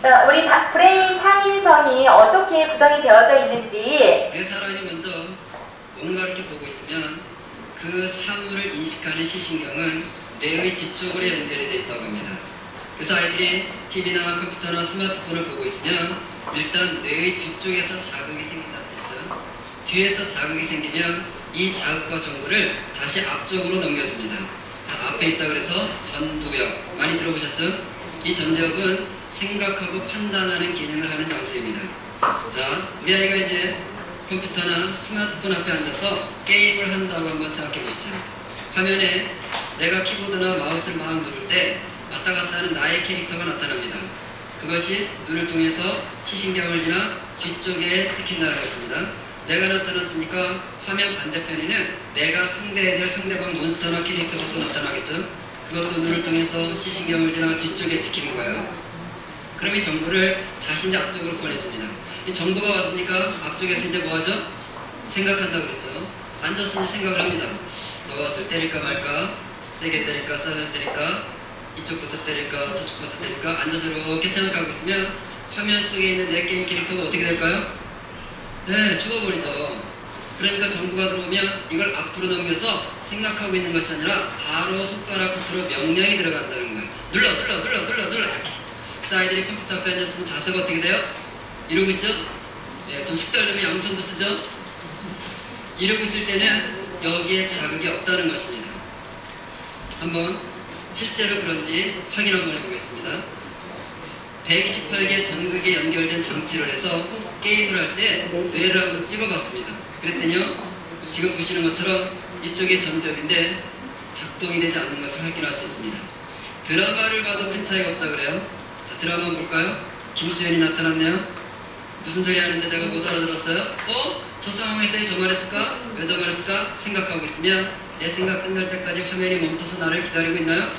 자, 우리 브레인 상인성이 어떻게 구성이 되어져 있는지. 뇌 사람이 먼저 뭔가를 이렇게 보고 있으면 그 사물을 인식하는 시신경은 뇌의 뒤쪽으로 연결이 되어 있다고 합니다. 그래서 아이들이 TV나 컴퓨터나 스마트폰을 보고 있으면 일단 뇌의 뒤쪽에서 자극이 생긴다는 뜻이죠. 뒤에서 자극이 생기면 이 자극과 정보를 다시 앞쪽으로 넘겨줍니다. 앞에 있다 그래서 전두엽 많이 들어보셨죠? 이 전두엽은 생각하고 판단하는 기능을 하는 장소입니다. 자, 우리 아이가 이제 컴퓨터나 스마트폰 앞에 앉아서 게임을 한다고 한번 생각해 보시죠. 화면에 내가 키보드나 마우스를 막 누를 때 왔다 갔다 하는 나의 캐릭터가 나타납니다. 그것이 눈을 통해서 시신경을 지나 뒤쪽에 찍힌다는 것입니다. 내가 나타났으니까 화면 반대편에는 내가 상대해야 될 상대방 몬스터나 캐릭터가 또 나타나겠죠. 그것도 눈을 통해서 시신경을 지나 뒤쪽에 찍히는 거예요. 그럼 이 정보를 다시 이제 앞쪽으로 보내줍니다. 이 정보가 왔으니까 앞쪽에서 이제 뭐하죠? 생각한다고 그랬죠. 앉아서 이제 생각을 합니다. 저것을 때릴까 말까, 세게 때릴까, 싸살 때릴까, 이쪽부터 때릴까, 저쪽부터 때릴까, 앉아서 이렇게 생각하고 있으면 화면 속에 있는 내 게임 캐릭터가 어떻게 될까요? 네, 죽어버리죠. 그러니까 정보가 들어오면 이걸 앞으로 넘겨서 생각하고 있는 것이 아니라 바로 손가락 끝으로 명령이 들어간다는 거예요. 눌러 이렇게. 그래서 아이들이 컴퓨터 앞에 앉았으면 자세가 어떻게 돼요? 이러고 있죠? 네, 좀 숙달되면 양손도 쓰죠? 이러고 있을 때는 여기에 자극이 없다는 것입니다. 한번 실제로 그런지 확인 한번 해보겠습니다. 128개 전극에 연결된 장치를 해서 게임을 할 때 뇌를 한번 찍어봤습니다. 그랬더니요, 지금 보시는 것처럼 이쪽이 전두엽인데 작동이 되지 않는 것을 확인할 수 있습니다. 드라마를 봐도 큰 차이가 없다 그래요. 자, 드라마 한번 볼까요? 김수현이 나타났네요. 무슨 소리 하는데 내가 못 알아들었어요? 저 상황에서 저 말했을까? 왜 저 말했을까? 생각하고 있으면 내 생각 끝날 때까지 화면이 멈춰서 나를 기다리고 있나요?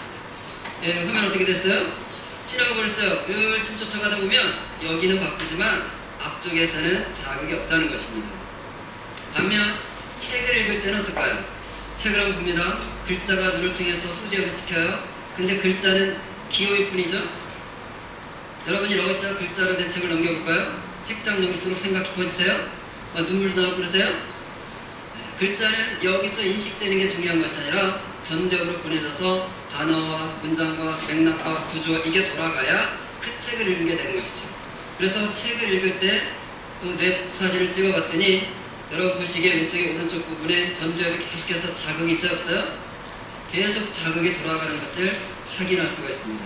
예, 화면 어떻게 됐어요? 지나가 버렸어요. 열심히 쫓아가다 보면 여기는 바쁘지만 앞쪽에서는 자극이 없다는 것입니다. 반면 책을 읽을 때는 어떨까요? 책을 한번 봅니다. 글자가 눈을 통해서 후디하게 찍혀요. 근데 글자는 기호일 뿐이죠. 여러분이 러시아 글자로 된 책을 넘겨볼까요? 책장 넘길수록 생각 깊어지세요? 눈물도 나고 그러세요? 글자는 여기서 인식되는 게 중요한 것이 아니라 전대으로 보내져서 단어와 문장과 맥락과 구조 이게 돌아가야 그 책을 읽게 되는 것이죠. 그래서 책을 읽을 때 또 뇌 사진을 찍어봤더니 여러분 보시기에 왼쪽에 오른쪽 부분에 전두엽이 계속해서 자극이 있어요 없어요? 계속 자극이 돌아가는 것을 확인할 수가 있습니다.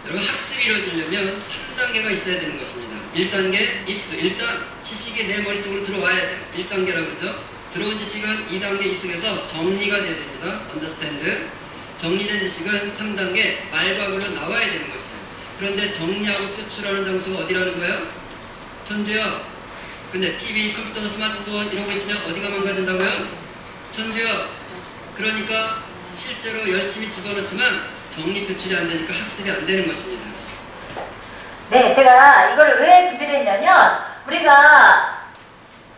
여러분 학습이 이루어지려면 3단계가 있어야 되는 것입니다. 1단계 입수. 일단 지식이 내 머릿속으로 들어와야 돼요. 1단계라고 그러죠. 들어온 지식은 2단계 이속에서 정리가 돼야 됩니다. understand. 정리된 지식은 3단계 말과 글로 나와야 되는 것이에요. 그런데 정리하고 표출하는 장소가 어디라는 거예요? 전두엽. 근데 TV, 컴퓨터, 스마트폰 이런 거 있으면 어디가 망가진다고요? 전두엽. 그러니까 실제로 열심히 집어넣지만 정리 표출이 안 되니까 학습이 안 되는 것입니다. 네, 제가 이걸 왜 준비를 했냐면 우리가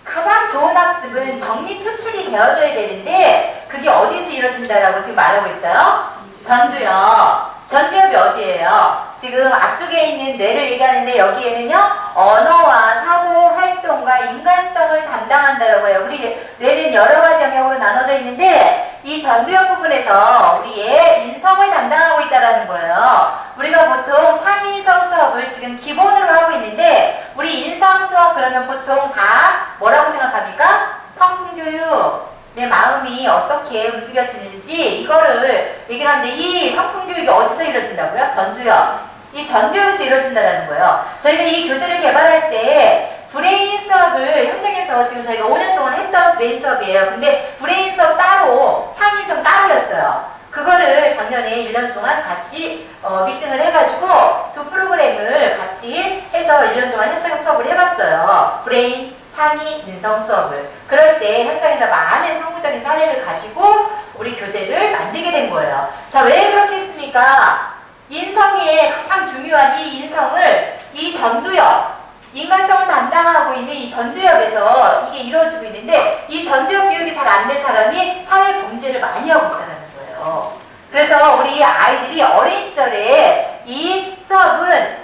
가장 좋은 학습은 정리 표출이 되어져야 되는데 그게 어디서 이루어진다라고 지금 말하고 있어요? 전두엽. 전두엽이 어디예요? 지금 앞쪽에 있는 뇌를 얘기하는데 여기에는요 언어와 사고, 활동과 인간성을 담당한다라고 해요. 우리 뇌는 여러 가지 영역으로 나눠져 있는데 이 전두엽 부분에서 우리의 인성을 담당하고 있다라는 거예요. 우리가 보통 창의인성 수업을 지금 기본으로 하고 있는데 우리 인성 수업 그러면 보통 다 뭐라고 생각합니까? 성품교육. 내 마음이 어떻게 움직여지는지 이거를 얘기를 하는데 이 성품교육이 어디서 이루어진다고요? 전두엽. 이 전두엽에서 이루어진다는 거예요. 저희가 이 교재를 개발할 때 브레인 수업을 현장에서 지금 저희가 5년 동안 했던 브레인 수업이에요. 근데 브레인 수업 따로, 창의성 따로였어요. 그거를 작년에 1년 동안 같이 믹싱을 해가지고 두 프로그램을 같이 해서 1년 동안 현장 수업을 해봤어요. 브레인 창의 인성 수업을. 그럴 때 현장에서 많은 성공적인 사례를 가지고 우리 교재를 만들게 된 거예요. 자, 왜 그렇게 했습니까? 인성의 가장 중요한 이 인성을 이 전두엽, 인간성을 담당하고 있는 이 전두엽에서 이게 이루어지고 있는데 이 전두엽 교육이 잘 안 된 사람이 사회 범죄를 많이 하고 있다는 거예요. 그래서 우리 아이들이 어린 시절에 이 수업은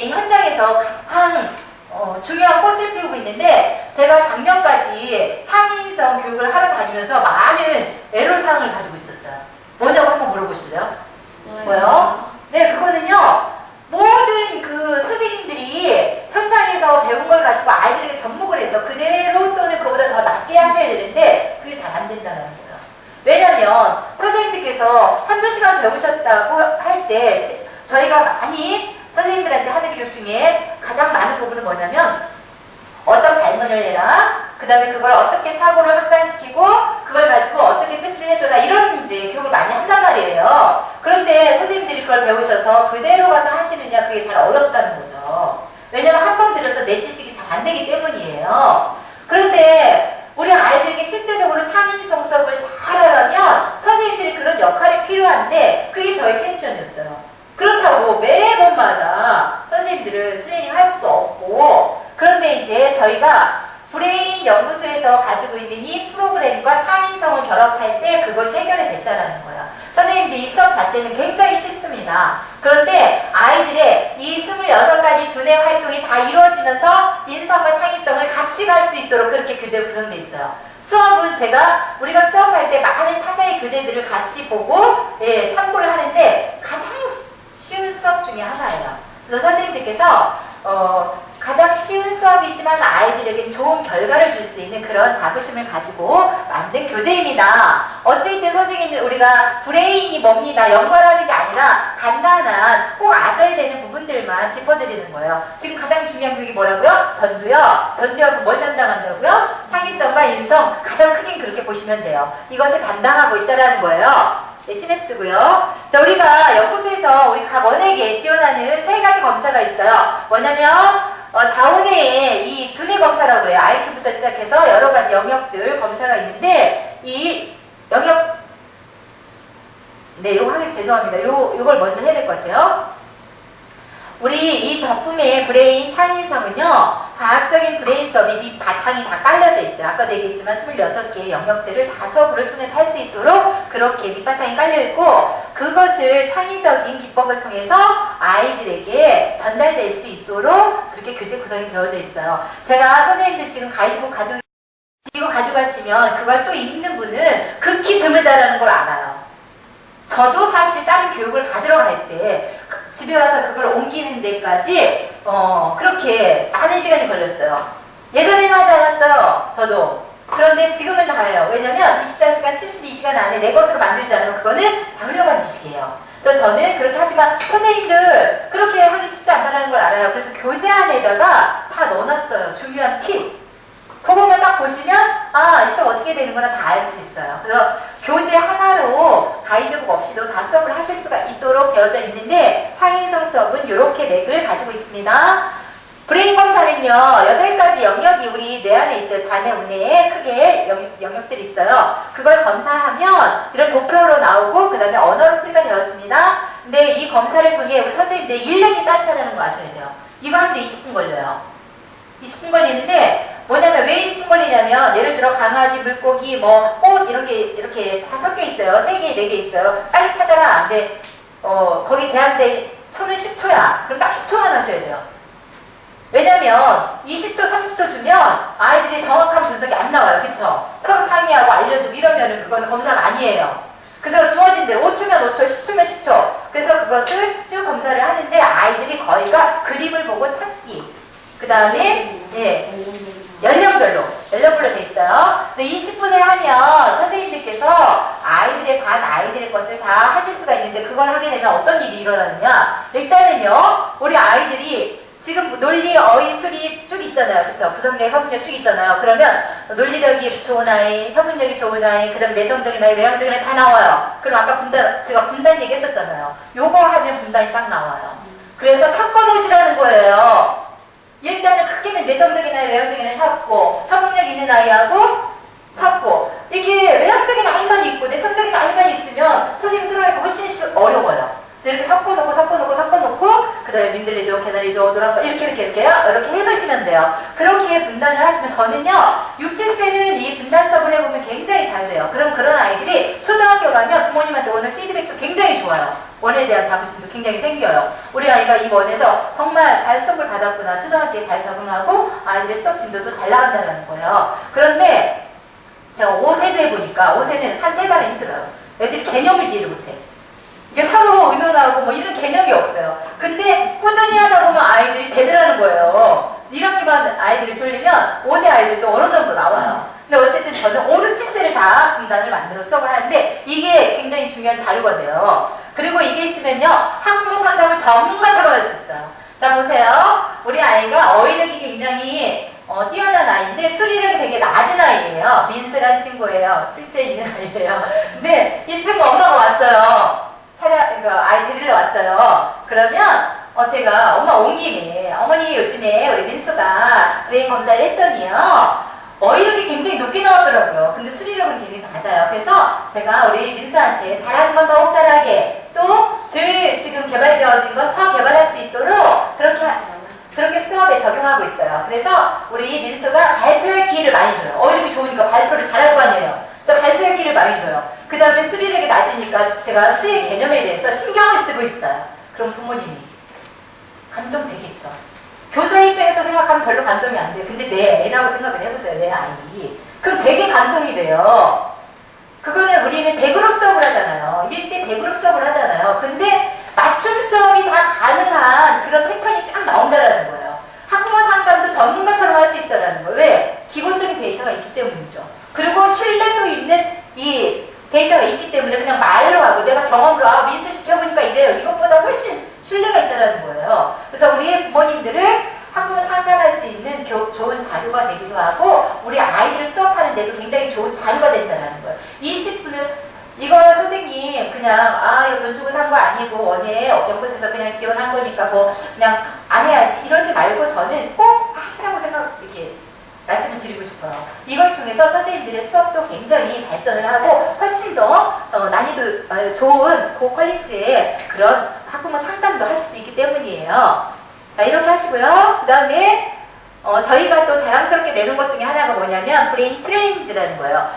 선생님들이 현장에서 가장 중요한 꽃을 피우고 있는데 제가 작년까지 창의성 교육을 하러 다니면서 많은 애로사항을 가지고 있었어요. 뭐냐고 한번 물어보실래요? 뭐요? 네, 그거는요. 모든 그 선생님들이 현장에서 배운 걸 가지고 아이들에게 접목을 해서 그대로 또는 그보다 더 낮게 하셔야 되는데 그게 잘 안 된다는 거예요. 왜냐면 선생님들께서 한두 시간 배우셨다고 할 때 저희가 많이 선생님들한테 하는 교육 중에 가장 많은 부분은 뭐냐면 어떤 발문을 해라, 그 다음에 그걸 어떻게 사고를 확장시키고 그걸 가지고 어떻게 표출을 해줘라 이런 이제 교육을 많이 한단 말이에요. 그런데 선생님들이 그걸 배우셔서 그대로 가서 하시느냐 그게 잘 어렵다는 거죠. 왜냐면 한 번 들어서 내 지식이 잘 안 되기 때문이에요. 그런데 우리 아이들에게 실제적으로 창의성 수업을 잘 하려면 선생님들이 그런 역할이 필요한데 그게 저의 퀘스천이었어요. 그렇다고 매번마다 선생님들을 트레이닝 할 수도 없고 그런데 이제 저희가 브레인 연구소에서 가지고 있는 이 프로그램과 창의성을 결합할 때 그것이 해결이 됐다는 거예요. 선생님들이 수업 자체는 굉장히 쉽습니다. 그런데 아이들의 이 26가지 두뇌 활동이 다 이루어지면서 인성과 창의성을 같이 갈 수 있도록 그렇게 교재가 구성되어 있어요. 수업은 우리가 수업할 때 많은 타사의 교재들을 같이 보고 참고를 하는데 가장 쉬운 수업 중에 하나예요. 그래서 선생님들께서 가장 쉬운 수업이지만 아이들에게 좋은 결과를 줄 수 있는 그런 자부심을 가지고 만든 교재입니다. 어쨌든 선생님들 우리가 브레인이 뭡니다. 연구하는 게 아니라 간단한 꼭 아셔야 되는 부분들만 짚어드리는 거예요. 지금 가장 중요한 교육이 뭐라고요? 전두요. 전두하고 뭘 담당한다고요? 창의성과 인성 가장 크게 그렇게 보시면 돼요. 이것을 담당하고 있다는 거예요. 네, 시냅스고요. 자, 우리가 연구소에서 우리 각 원에게 지원하는 3가지 검사가 있어요. 뭐냐면 자원의 이 두뇌 검사라고 그래요. IQ부터 시작해서 여러 가지 영역들 검사가 있는데 이 영역 요거 하기 죄송합니다. 요걸 먼저 해야 될 것 같아요. 우리 이 작품의 브레인 창의성은요, 과학적인 브레인 수업이 밑 바탕이 다 깔려져 있어요. 아까도 얘기했지만 26개의 영역들을 다 수업을 통해서 할 수 있도록 그렇게 밑바탕이 깔려있고, 그것을 창의적인 기법을 통해서 아이들에게 전달될 수 있도록 그렇게 교재 구성이 되어져 있어요. 제가 선생님들 지금 가이드북 이거 가져가시면 그걸 또 읽는 분은 극히 드물다라는 걸 알아요. 저도 사실 다른 교육을 받으러 갈 때 집에 와서 그걸 옮기는 데까지 그렇게 많은 시간이 걸렸어요. 예전에는 하지 않았어요. 저도. 그런데 지금은 다 해요. 왜냐면 24시간, 72시간 안에 내 것으로 만들지 않으면 그거는 다 훌륭한 지식이에요. 그래서 저는 그렇게 하지만 선생님들 그렇게 하기 쉽지 않다는 걸 알아요. 그래서 교재 안에다가 다 넣어놨어요. 중요한 팁. 그것만 딱 보시면 이 수업 어떻게 되는구나 다 알 수 있어요. 그래서 교재 하나로 가이드북 없이도 다 수업을 하실 수가 있도록 되어져 있는데 창의성 수업은 이렇게 맥을 가지고 있습니다. 브레인 검사는요 8가지 영역이 우리 뇌 안에 있어요. 자뇌, 우뇌에 크게 영역들이 있어요. 그걸 검사하면 이런 도표로 나오고 그 다음에 언어로 풀이가 되었습니다. 근데 이 검사를 통해 우리 선생님들 1년이 따뜻하다는 걸 아셔야 돼요. 이거 하는데 20분 걸려요. 20분 걸리는데 뭐냐면 왜 20분 걸리냐면 예를 들어 강아지, 물고기, 꽃 이런 게 이렇게 다 섞여 있어요. 3개, 4개 있어요. 빨리 찾아라. 근데 거기 제한된 초는 10초야. 그럼 딱 10초만 하셔야 돼요. 왜냐면 20초, 30초 주면 아이들이 정확한 분석이 안 나와요. 그쵸? 서로 상의하고 알려주고 이러면은 그거는 검사가 아니에요. 그래서 주어진 대로 5초면 5초, 10초면 10초. 그래서 그것을 쭉 검사를 하는데 아이들이 거의가 그림을 보고 찾기. 그 다음에 연령별로 돼 있어요. 근데 20분을 하면 선생님들께서 아이들의 반 아이들의 것을 다 하실 수가 있는데 그걸 하게 되면 어떤 일이 일어나느냐. 일단은요 우리 아이들이 지금 논리, 어휘, 수리 쭉 있잖아요. 그쵸? 구성력, 협분력 쭉 있잖아요. 그러면 논리력이 좋은 아이, 협분력이 좋은 아이, 그 다음 내성적인 아이, 외향적인 아이 다 나와요. 그럼 아까 제가 분단 얘기 했었잖아요. 요거 하면 분단이 딱 나와요. 그래서 섞어놓으시라는 거예요. 일단은 크게는 내성적인 아이, 외향적인 아이 섞고, 협분력 있는 아이하고 섞고, 이게 외향적인 아이만 있고 내성적인 아이만 있으면 선생님 끌어가기가 훨씬 어려워요. 그래서 이렇게 섞어놓고 그 다음에 민들레죠, 개나리죠, 노란거 이렇게 해놓으시면 돼요. 그렇게 분단을 하시면 저는요 6, 7세는 이 분단 수업을 해보면 굉장히 잘 돼요. 그럼 그런 아이들이 초등학교 가면 부모님한테 오는 피드백도 굉장히 좋아요. 원에 대한 자부심도 굉장히 생겨요. 우리 아이가 이 원에서 정말 잘 수업을 받았구나. 초등학교에 잘 적응하고 아이들의 수업 진도도 잘 나간다는 거예요. 그런데 제가 5세대 보니까 5세는 한 3달은 힘들어요. 애들이 개념을 이해를 못해. 이게 서로 의논하고 뭐 이런 개념이 없어요. 근데 꾸준히 하다 보면 아이들이 대들하는 거예요. 1학기만 아이들이 돌리면 5세 아이들도 어느 정도 나와요. 근데 어쨌든 저는 5, 6, 7세를 다 분단을 만들어 수업을 하는데 이게 굉장히 중요한 자료가 돼요. 그리고 이게 있으면요, 학부모 상담을 전문가처럼 할 수 있어요. 자, 보세요. 우리 아이가 어휘력이 굉장히 뛰어난 아이인데 수리력이 되게 낮은 아이예요. 민수란 친구예요. 실제 있는 아이예요. 근데 이 친구 엄마가 왔어요. 아이 데리러 왔어요. 그러면 제가 엄마 온 김에 어머니 요즘에 우리 민수가 브레인 검사를 했더니요, 어휘력이 굉장히 높게 나왔더라고요. 근데 수리력은 굉장히 낮아요. 그래서 제가 우리 민수한테 잘하는 건 더욱 잘하게, 또 늘 지금 개발되어진 건 더 개발할 수 있도록 그렇게 수업에 적용하고 있어요. 그래서 우리 민수가 발표할 기회를 많이 줘요. 어휘력이 좋으니까 발표를 잘할 거 아니에요. 그래서 발표할 기회를 많이 줘요. 그 다음에 수리력이 낮으니까 제가 수의 개념에 대해서 신경을 쓰고 있어요. 그럼 부모님이 감동되겠죠. 교수의 입장에서 생각하면 별로 감동이 안 돼요. 근데 내 애라고 생각을 해보세요. 내 아이. 그럼 되게 감동이 돼요. 그거는 우리는 대그룹 수업을 하잖아요. 1대 대그룹 수업을 하잖아요. 근데 맞춤 수업이 다 가능한 그런 패턴이 쫙 나온다라는 거예요. 학부모 상담도 전문가처럼 할 수 있다라는 거예요. 왜? 기본적인 데이터가 있기 때문이죠. 그리고 신뢰도 있는 이 데이터가 있기 때문에 그냥 말로 하고 내가 경험으로 민수 시켜보니까 이래요. 이것보다 훨씬 신뢰가 있다라는 거예요. 그래서 우리의 부모님들을 학부모 상담할 수 있는 좋은 자료가 되기도 하고 우리 아이들을 수업하는 데도 굉장히 좋은 자료가 된다는 거예요. 20분을 이거 선생님 그냥 이거 돈 주고 산 거 아니고 원예 연구소에서 그냥 지원한 거니까 뭐 그냥 안 해야지 이러지 말고 저는 꼭 하시라고 이렇게 말씀을 드리고 싶어요. 이걸 통해서 선생님들의 수업도 굉장히 발전을 하고 훨씬 더 난이도 좋은 고퀄리티의 그런 학부모 상담도 하실 수 있기 때문이에요. 자, 이렇게 하시고요. 그 다음에 저희가 또 자랑스럽게 내는 것 중에 하나가 뭐냐면 브레인 트레인즈라는 거예요.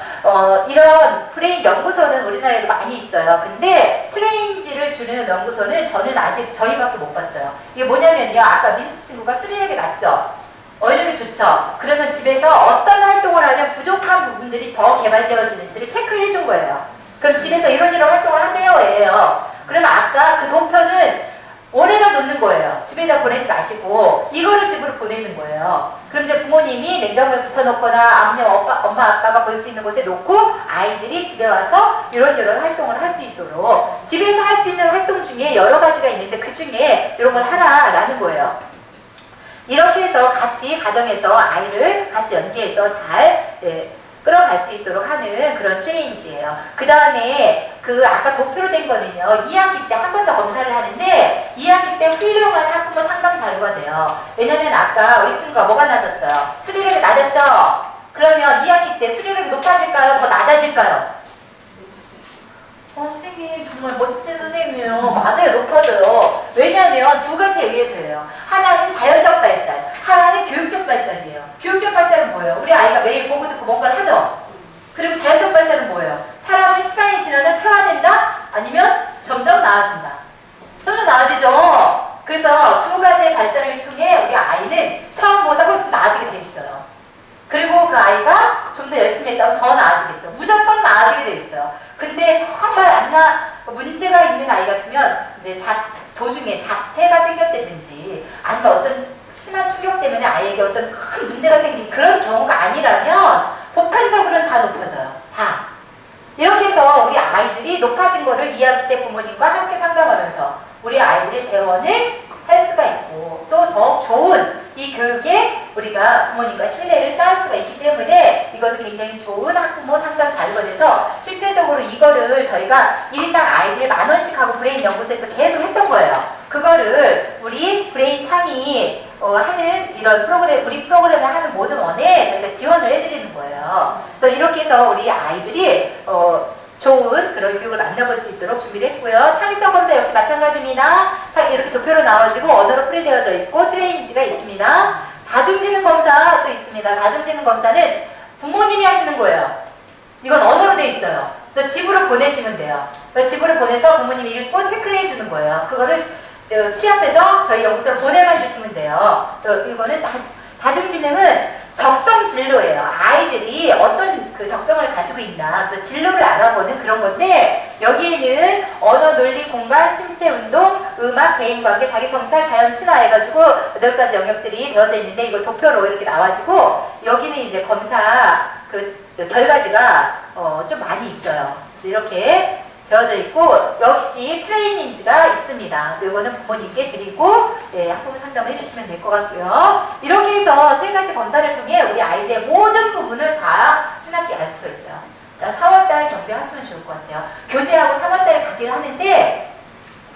이런 브레인 연구소는 우리나라에도 많이 있어요. 근데 트레인즈를 주는 연구소는 저는 아직 저희밖에 못 봤어요. 이게 뭐냐면요. 아까 민수 친구가 수리력이 낮죠? 어휘력이 좋죠? 그러면 집에서 어떤 활동을 하면 부족한 부분들이 더 개발되어지는지를 체크를 해준 거예요. 그럼 집에서 이런 활동을 하세요. 예요. 그러면 아까 그 도표는 원에다 놓는 거예요. 집에다 보내지 마시고 이거를 집으로 보내는 거예요. 그런데 부모님이 냉장고에 붙여놓거나 엄마 아빠가 볼 수 있는 곳에 놓고 아이들이 집에 와서 이런 활동을 할 수 있도록 집에서 할 수 있는 활동 중에 여러 가지가 있는데 그 중에 이런 걸 하라라는 거예요. 이렇게 해서 같이 가정에서 아이를 같이 연계해서 잘 끌어갈 수 있도록 하는 그런 트레이닝이에요. 그 다음에 아까 도표로 된 거는요. 2학기 때 한 번 더 검사를 하는데 2학기 때 훌륭한 학부모 상담 자료가 돼요. 왜냐면 아까 우리 친구가 뭐가 낮았어요? 수리력이 낮았죠? 그러면 2학기 때 수리력이 높아질까요? 더 낮아질까요? 선생님 정말 멋진 선생님이에요. 맞아요. 높아져요. 왜냐하면 두 가지에 의해서예요. 하나는 자연적 발달, 하나는 교육적 발달이에요. 교육적 발달은 뭐예요? 우리 아이가 매일 보고 듣고 뭔가를 하죠? 그리고 자연적 발달은 뭐예요? 사람은 시간이 지나면 폐화된다? 아니면 점점 나아진다? 점점 나아지죠? 그래서 두 가지의 발달을 통해 우리 아이는 처음보다 훨씬 나아지게 돼 있어요. 그리고 그 아이가 좀 더 열심히 했다면 더 나아지겠죠. 무조건 나아지게 돼 있어요. 근데 정말 문제가 있는 아이 같으면 이제 도중에 자폐가 생겼다든지 아니면 어떤 심한 충격 때문에 아이에게 어떤 큰 문제가 생긴 그런 경우가 아니라면 보편적으로는 다 높아져요. 다. 이렇게 해서 우리 아이들이 높아진 거를 2학기 때 부모님과 함께 상담하면서 우리 아이들의 재원을 할 수가 있고 또 더욱 좋은 이 교육에 우리가 부모님과 신뢰를 쌓을 수가 있기 때문에 이거는 굉장히 좋은 학부모 상담 자료가 돼서 실제적으로 이거를 저희가 1인당 아이들 10,000원씩 하고 브레인 연구소에서 계속 했던 거예요. 그거를 우리 브레인 창이 하는 이런 프로그램, 우리 프로그램을 하는 모든 원에 저희가 지원을 해드리는 거예요. 그래서 이렇게 해서 우리 아이들이 좋은 그런 교육을 만나볼 수 있도록 준비를 했고요. 창의성 검사 역시 마찬가지입니다. 이렇게 도표로 나와지고 언어로 풀이되어져 있고 트레이닝지가 있습니다. 다중지능 검사 또 있습니다. 다중지능 검사는 부모님이 하시는 거예요. 이건 언어로 돼 있어요. 그래서 집으로 보내시면 돼요. 그래서 집으로 보내서 부모님이 읽고 체크를 해주는 거예요. 그거를 취합해서 저희 연구소로 보내만 주시면 돼요. 이거는 다중지능은 적성 진로예요. 아이들이 어떤 그 적성을 가지고 있나. 그래서 진로를 알아보는 그런 건데, 여기에는 언어, 논리, 공간, 신체, 운동, 음악, 대인관계, 자기성찰, 자연, 친화 해가지고 8가지 영역들이 되어져 있는데, 이걸 도표로 이렇게 나와지고, 여기는 이제 검사 그 결과지가 좀 많이 있어요. 그래서 이렇게 되어져 있고, 역시 트레이닝지가 있습니다. 그래서 이거는 부모님께 드리고, 학부모 상담을 해주시면 될 것 같고요. 이렇게 해서 3가지 검사를 통해 우리 아이들의 모든 부분을 다 신학기 알 수가 있어요. 4월달 정비하시면 좋을 것 같아요. 교재하고 3월달에 가기를 하는데,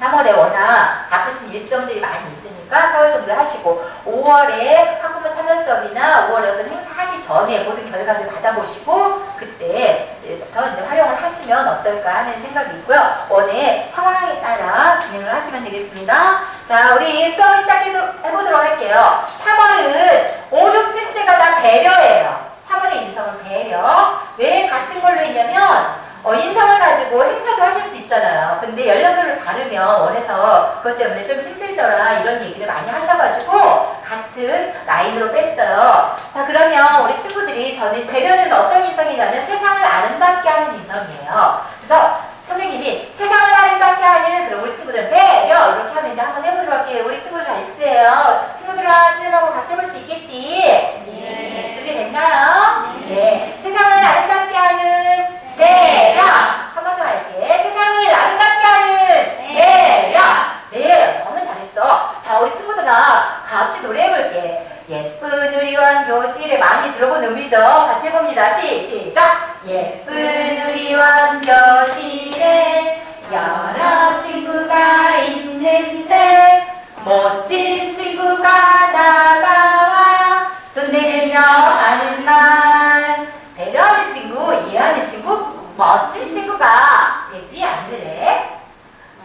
3월에 워낙 바쁘신 일정들이 많이 있으니까 4월 정도 하시고, 5월에 학부모 참여 수업이나 5월에 어떤 행사 하기 전에 모든 결과를 받아보시고, 그때부터 이제 활용을 하시면 어떨까 하는 생각이 있고요. 원의 상황에 따라 진행을 하시면 되겠습니다. 자, 우리 수업을 시작해보도록 할게요. 3월은 5, 6, 7세가 다 배려예요. 3월의 인성은 배려. 왜 같은 걸로 했냐면, 인성을 가지고 행사도 하실 수 있잖아요. 근데 연령별로 다르면 원해서 그것 때문에 좀 힘들더라 이런 얘기를 많이 하셔가지고 같은 라인으로 뺐어요. 자, 그러면 우리 친구들이 저는 배려는 어떤 인성이냐면 세상을 아름답게 하는 인성이에요. 그래서 선생님이 세상을 아름답게 하는 그럼 우리 친구들은 배려 이렇게 하는데 한번 해보도록 할게요. 우리 친구들 잘 읽으세요. 친구들아 선생님하고 같이 해볼 수 있겠지? 네. 준비됐나요? 네. 세상을 아름답게 하는 배려. 한 번 더 할게. 세상을 아름답게 하는 배려. 네, 너무 잘했어. 자, 우리 친구들아 같이 노래해볼게. 예쁜 우리원 교실에 많이 들어본 음이죠. 같이 해봅니다. 시작. 예쁜 우리원 교실에 여러 친구가 있는데 멋진 친구가 다가와 손 내밀며 하는 말. 배려하는 친구, 이해하는 친구, 멋진 친구가 되지 않을래?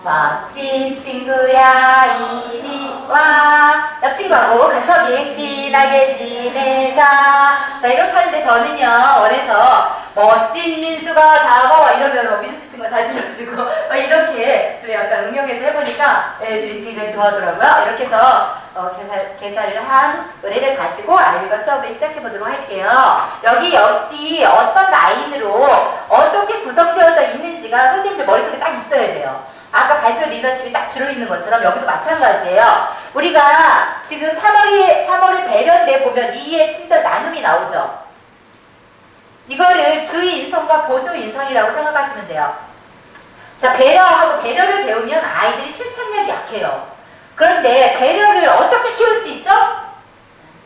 멋진 친구야 이리 와. 옆 친구하고 같이 친하게 지내자. 자, 이렇게 하는데 저는요 원해서 멋진 민수가 다가와 이러면 민수 친구가 잘 질러주고 이렇게 좀 약간 응용해서 해보니까 애들이 굉장히 좋아하더라고요. 이렇게 해서 개사를 한 노래를 가지고 아이들과 수업을 시작해보도록 할게요. 여기 역시 어떤 라인으로 어떻게 구성되어져 있는지가 선생님들 머릿속에 딱 있어야 돼요. 아까 발표 리더십이 딱 들어있는 것처럼 여기도 마찬가지예요. 우리가 지금 3월의 배려인데 보면 2의 친절 나눔이 나오죠. 이거를 주의 인성과 보조 인성이라고 생각하시면 돼요. 자, 배려하고 배려를 배우면 아이들이 실천력이 약해요. 그런데 배려를 어떻게 키울 수 있죠?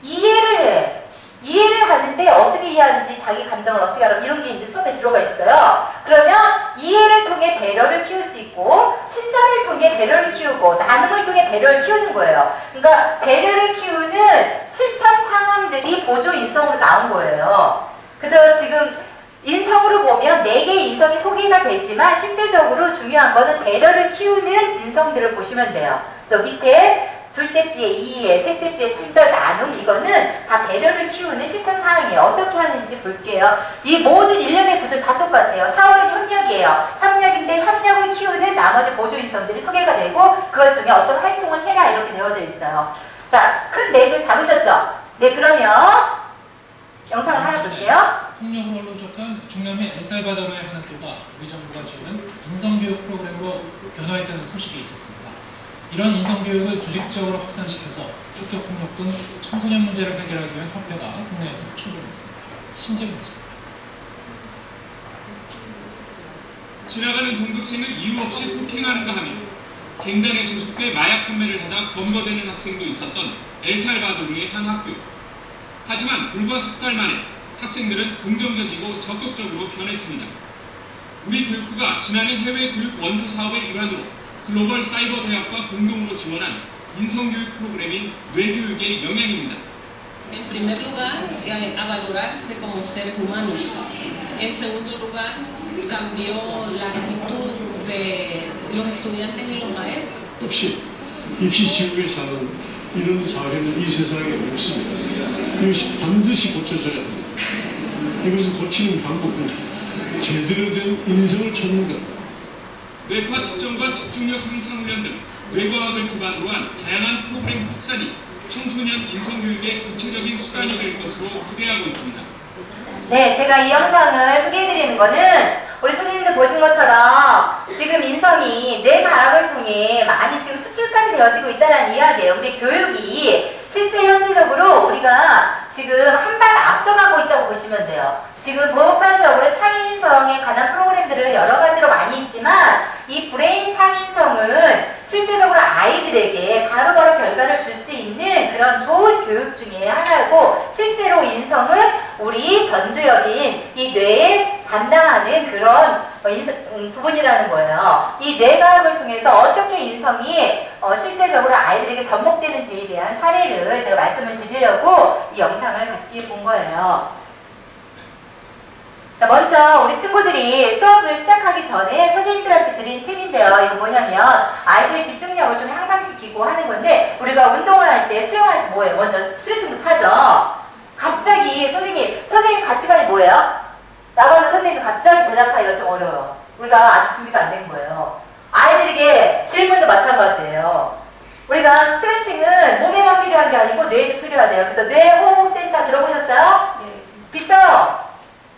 이해를 해. 이해를 하는데 어떻게 이해하는지 자기 감정을 어떻게 알아 이런 게 이제 수업에 들어가 있어요. 그러면 이해를 통해 배려를 키울 수 있고 친절을 통해 배려를 키우고 나눔을 통해 배려를 키우는 거예요. 그러니까 배려를 키우는 실천 상황들이 보조 인성으로 나온 거예요. 그래서 지금 인성으로 보면 4개의 인성이 소개가 되지만 실제적으로 중요한 거는 배려를 키우는 인성들을 보시면 돼요. 그래서 밑에 둘째 주에 이해, 셋째 주에 친절 나눔 이거는 다 배려를 키우는 실천 사항이에요. 어떻게 하는지 볼게요. 이 모든 일련의 구조는 다 똑같아요. 4월은 협력이에요. 협력인데 협력을 키우는 나머지 보조 인성들이 소개가 되고 그걸 통해 어떤 활동을 해라 이렇게 되어져 있어요. 자, 큰 맵을 잡으셨죠? 네, 그러면 영상을 하나 볼게요. 폭력으로 올라오셨던 중남미 엘살바도르의 한 학교가 우리 정부가 지원한 인성교육 프로그램으로 변화했다는 소식이 있었습니다. 이런 인성교육을 조직적으로 확산시켜서 학교폭력 등 청소년 문제를 해결하기 위한 협회가 국내에서 출범했습니다. 신재문입니다. 지나가는 동급생을 이유 없이 폭행하는가 하며 갱단에 소속돼 마약 판매를 하다 검거되는 학생도 있었던 엘살바도르의 한 학교. 하지만 불과 석 달 만에 학생들은 긍정적이고 적극적으로 변했습니다. 우리 교육부가 지난해 해외 교육 원조 사업의 일환으로 글로벌 사이버 대학과 공동으로 지원한 인성교육 프로그램인 뇌교육의 영향입니다. En primer lugar, a valorarse como seres humanos. En segundo lugar, cambió la actitud de los estudiantes y los maestros. 없이 입시 지옥에 사는 이런 사회는 이 세상에 없습니다. 이것이 반드시 고쳐져야 합니다. 이것을 고치는 방법은 제대로 된 인성을 찾는 것. 뇌파 측정과 집중력 향상 훈련 등 뇌과학을 기반으로 한 다양한 프로그램 확산이 청소년 인성교육의 구체적인 수단이 될 것으로 기대하고 있습니다. 네, 제가 이 영상을 소개해드리는 거는 우리 선생님들 보신 것처럼 지금 인성이 뇌과학을 통해 많이 지금 수출까지 되어지고 있다는 이야기예요. 우리 교육이 실제 현재적으로 우리가 지금 한 발 앞서가고 있다고 보시면 돼요. 지금 보편적으로 창의인성에 관한 프로그램들은 여러 가지로 많이 있지만 이 브레인 창의인성은 실제적으로 아이들에게 바로바로 결과를 줄 수 있는 그런 좋은 교육 중에 하나고, 실제로 인성은 우리 전두엽인 이 뇌에 담당하는 그런 부분이라는 거예요. 이 뇌과학을 통해서 어떻게 인성이 실제적으로 아이들에게 접목되는지에 대한 사례를 제가 말씀을 드리려고 이 영상을 같이 본 거예요. 자, 먼저 우리 친구들이 수업을 시작하기 전에 선생님들한테 드린 팁인데요. 이거 뭐냐면 아이들의 집중력을 좀 향상시키고 하는 건데, 우리가 운동을 할 때 수영할 때 뭐예요? 먼저 스트레칭부터 하죠. 갑자기 선생님 가치관이 뭐예요? 나가면 선생님이 갑자기 대답하기가 좀 어려워요. 우리가 아직 준비가 안 된 거예요. 아이들에게 질문도 마찬가지예요. 우리가 스트레칭은 몸에만 필요한 게 아니고 뇌에도 필요하대요. 그래서 뇌호흡센터 들어보셨어요? 네. 비싸요.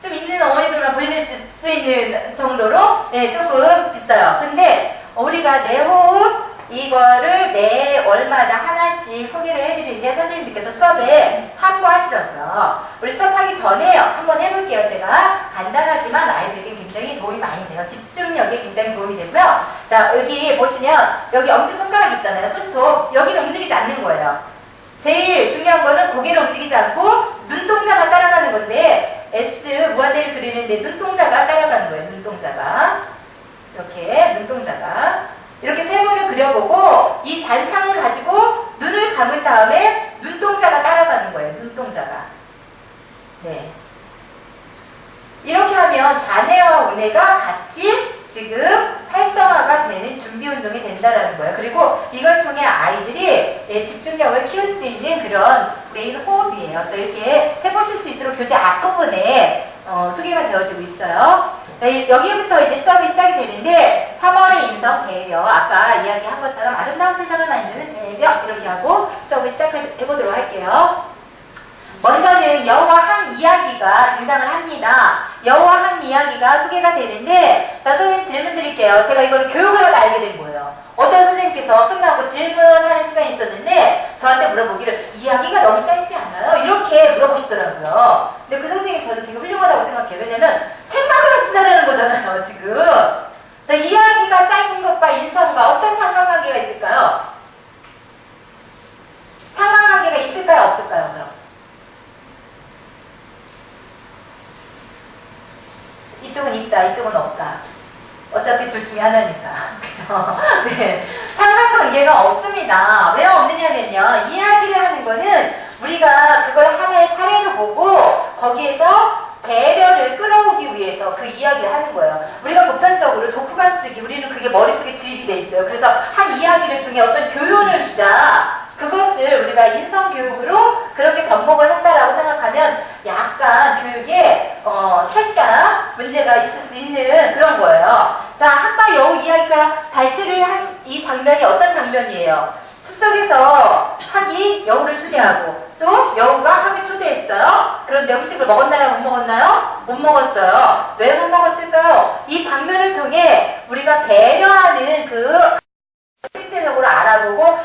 좀 있는 어머니들만 보내실 수 있는 정도로 조금 비싸요. 근데 우리가 뇌호흡 이거를 매 월마다 하나씩 소개를 해드리는데 선생님들께서 수업에 참고하시더라고요. 우리 수업하기 전에 한번 해볼게요. 제가 간단하지만 아이들에게 굉장히 도움이 많이 돼요. 집중력에 굉장히 도움이 되고요. 자, 여기 보시면 여기 엄지손가락 있잖아요. 손톱. 여기는 움직이지 않는 거예요. 제일 중요한 거는 고개를 움직이지 않고 눈동자만 따라가는 건데, S 무한대를 그리는데 눈동자가 따라가는 거예요. 눈동자가. 이렇게 눈동자가. 이렇게 세 번을 그려보고 이 잔상을 가지고 눈을 감은 다음에 눈동자가 따라가는 거예요. 눈동자가. 네. 이렇게 하면 좌뇌와 우뇌가 같이 지금 활성화가 되는 준비 운동이 된다라는 거예요. 그리고 이걸 통해 아이들이 집중력을 키울 수 있는 그런 브레인 호흡이에요. 그래서 이렇게 해보실 수 있도록 교재 앞부분에 소개가 되어지고 있어요. 여기부터 이제 수업이 시작이 되는데 3월의 인성 배려, 아까 이야기한 것처럼 아름다운 세상을 만드는 배려, 이렇게 하고 수업을 시작해보도록 할게요. 먼저는 여호와 한 이야기가 등장을 합니다. 여호와 한 이야기가 소개가 되는데, 자, 선생님 질문 드릴게요. 제가 이거를 교육을 하다 알게 된 거예요. 어떤 선생님께서 끝나고 질문하는 시간이 있었는데 저한테 물어보기를 이야기가 너무 짧지 않아요? 이렇게 물어보시더라고요. 근데 그 선생님 저는 되게 훌륭하다고 생각해요. 왜냐면 생각을 하신다는 거잖아요, 지금. 자, 이야기가 짧은 것과 인성과 어떤 상관관계가 있을까요? 상관관계가 있을까요, 없을까요, 그럼? 이쪽은 있다, 이쪽은 없다. 어차피 둘 중에 하나니까. 그죠? 네. 상관관계가 없습니다. 왜 없느냐면요. 이야기를 하는 거는 우리가 그걸 하나의 사례를 보고 거기에서 배려를 끌어오기 위해서 그 이야기를 하는 거예요. 우리가 보편적으로 독후감 쓰기, 우리는 그게 머릿속에 주입이 돼 있어요. 그래서 한 이야기를 통해 어떤 교훈을 주자. 그것을 우리가 인성교육으로 그렇게 접목을 한다라고 생각하면 약간 교육에 살짝 문제가 있을 수 있는 그런 거예요. 자, 한가 여우 이야기가 발제를 한 이 장면이 어떤 장면이에요? 숲속에서 학이 여우를 초대하고 또 여우가 학을 초대했어요. 그런데 음식을 먹었나요? 못 먹었나요? 못 먹었어요. 왜 못 먹었을까요? 이 장면을 통해 우리가 배려하는 그 실제적으로 알아보고